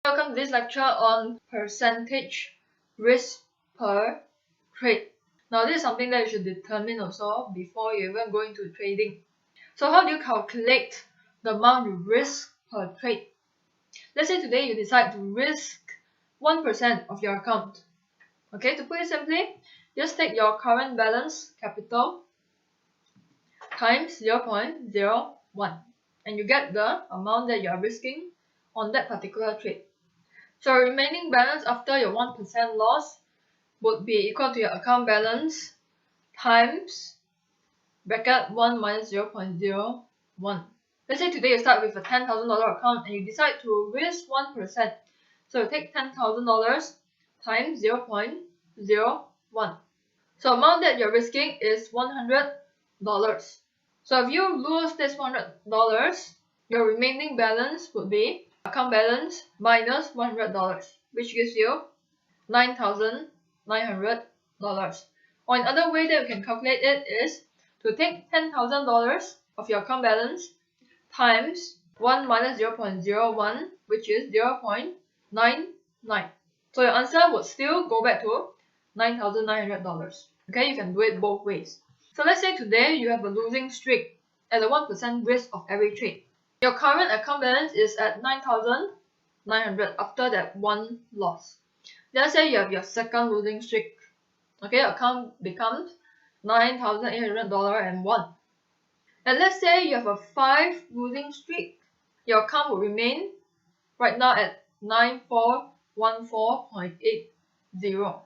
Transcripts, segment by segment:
Welcome to this lecture on percentage risk per trade. Now this is something that you should determine also before you even go into trading. So how do you calculate the amount you risk per trade? Let's say today you decide to risk 1% of your account. Okay, to put it simply, just take your current balance capital times 0.01 and you get the amount that you are risking on that particular trade. So remaining balance after your 1% loss would be equal to your account balance times bracket 1 minus 0.01. Let's say today you start with a $10,000 account and you decide to risk 1%. So you take $10,000 times 0.01. So amount that you're risking is $100. So if you lose this $100, your remaining balance would be account balance minus $100, which gives you $9,900. Or another way that you can calculate it is to take $10,000 of your account balance times 1 minus 0.01, which is 0.99. So your answer would still go back to $9,900. Okay, you can do it both ways. So let's say today you have a losing streak at a 1% risk of every trade. Your current account balance is at $9,900 after that one loss. Let's say you have your second losing streak. Okay, your account becomes $9,800 and let's say you have a 5 losing streak. Your account will remain right now at 9414.80.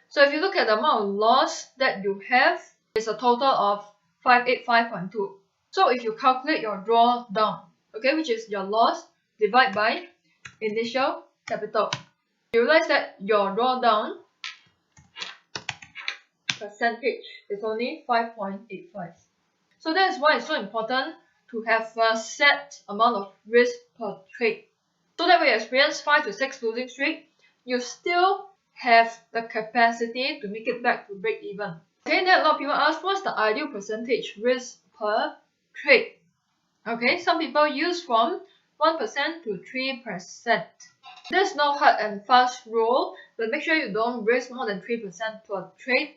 So if you look at the amount of loss that you have, it's a total of 585.2. So if you calculate your drawdown, okay, which is your loss divided by initial capital, you realize that your drawdown percentage is only 5.85. So that's why it's so important to have a set amount of risk per trade. So that when you experience 5 to 6 losing streak, you still have the capacity to make it back to break even. Okay, then a lot of people ask, what's the ideal percentage risk per trade? Okay, some people use from 1% to 3%. There's no hard and fast rule, but make sure you don't risk more than 3% per trade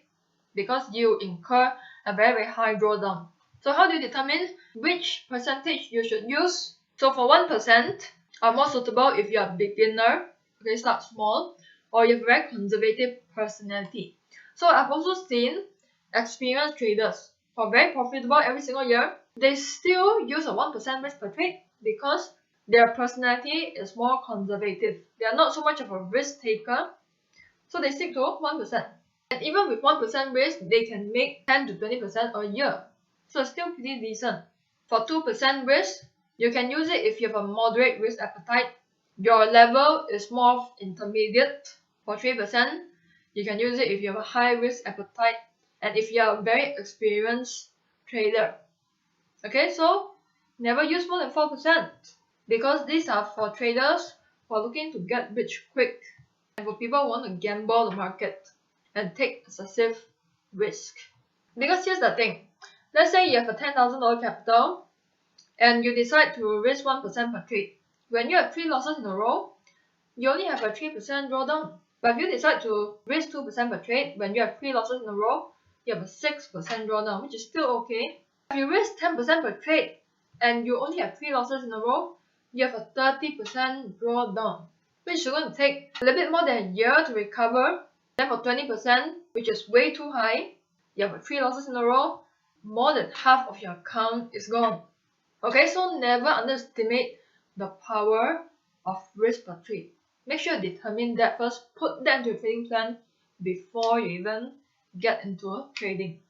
because you incur a very high drawdown. So how do you determine which percentage you should use? So for 1% are more suitable if you are a beginner, okay, start small, or you have a very conservative personality. So I've also seen experienced traders who are very profitable every single year. They still use a 1% risk per trade because their personality is more conservative. They are not so much of a risk taker, so they stick to 1%. And even with 1% risk, they can make 10 to 20% a year. So it's still pretty decent. For 2% risk, you can use it if you have a moderate risk appetite. Your level is more intermediate. For 3%, you can use it if you have a high risk appetite and if you are a very experienced trader. Okay, so never use more than 4% because these are for traders who are looking to get rich quick and for people who want to gamble the market and take excessive risk. Because here's the thing, let's say you have a $10,000 capital and you decide to risk 1% per trade. When you have 3 losses in a row, you only have a 3% drawdown. But if you decide to risk 2% per trade, when you have 3 losses in a row, you have a 6% drawdown, which is still okay. If you risk 10% per trade and you only have 3 losses in a row, you have a 30% drawdown, which is going to take a little bit more than a year to recover. Then for 20%, which is way too high, you have 3 losses in a row, more than half of your account is gone. Okay, so never underestimate the power of risk per trade. Make sure you determine that first, put that into your trading plan before you even get into trading.